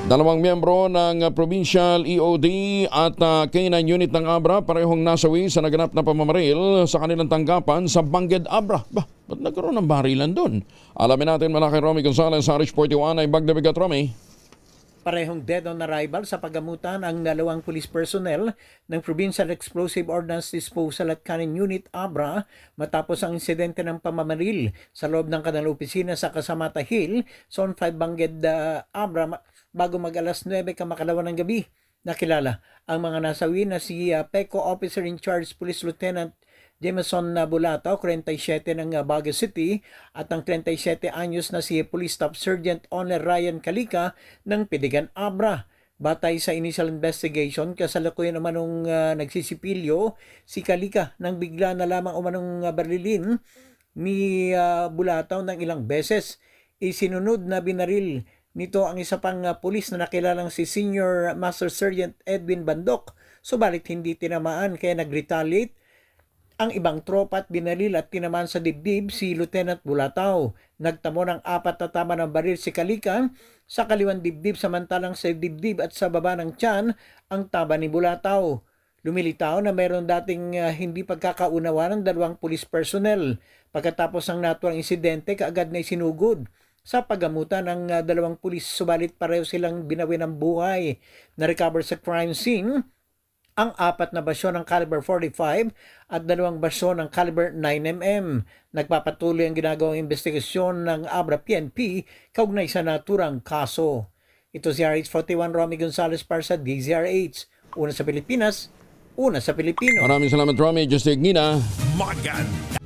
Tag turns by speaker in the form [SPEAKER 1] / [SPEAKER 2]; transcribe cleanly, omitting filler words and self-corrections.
[SPEAKER 1] Dalawang miyembro ng Provincial EOD at K9 unit ng Abra parehong nasawi sa naganap na pamamaril sa kanilang tanggapan sa Bangged, Abra. Ba't nagkaroon ng barilan doon? Alamin natin mula kay Romy Gonzalez sa RH41 ay Bagdabigat. Romy.
[SPEAKER 2] Parehong dead on arrival sa paggamutan ang dalawang police personnel ng Provincial Explosive Ordnance Disposal at Cannon Unit Abra matapos ang insidente ng pamamaril sa loob ng kanilang opisina sa Casamata Hill, Zone 5 Bangged, Abra bago mag-alas 9 kamakalawa ng gabi. Nakilala ang mga nasawi na si PECO Officer in Charge Police Lieutenant Jameson Bulatao, 47 ng Baguio City, at ang 37 anyos na si Police Staff Sergeant Honor Ryan Calika ng Pidigan, Abra. Batay sa initial investigation, kasalukuyan umanong nagsisipilyo si Calika nang bigla na lamang umanong barilin ni Bulatao ng ilang beses. Isinunod na binaril nito ang isa pang pulis na nakilalang si Senior Master Sergeant Edwin Bandok, subalit hindi tinamaan kaya nag-retaliate ang ibang tropa at binaril at tinamaan sa dibdib si Lieutenant Bulatao. Nagtamo ng 4 na tama ng baril si Calika sa kaliwang dibdib, samantalang sa dibdib at sa baba ng tiyan ang tama ni Bulatao. Lumilitaw na mayroon dating hindi pagkakaunawa ng dalawang police personnel. Pagkatapos ng naturang insidente, kaagad na isinugod sa paggamutan ng dalawang pulis, subalit pareho silang binawi ng buhay. Na-recover sa crime scene ang 4 na basyo ng caliber 45 at 2 basyo ng caliber 9mm. Nagpapatuloy ang ginagawang investigasyon ng Abra PNP kaugnay sa naturang kaso. Ito si RH41 Romy Gonzalez para sa DZRH. Una sa Pilipinas, una sa Pilipino.
[SPEAKER 1] Maraming salamat, Romy. Just Ignina.
[SPEAKER 3] Maganda.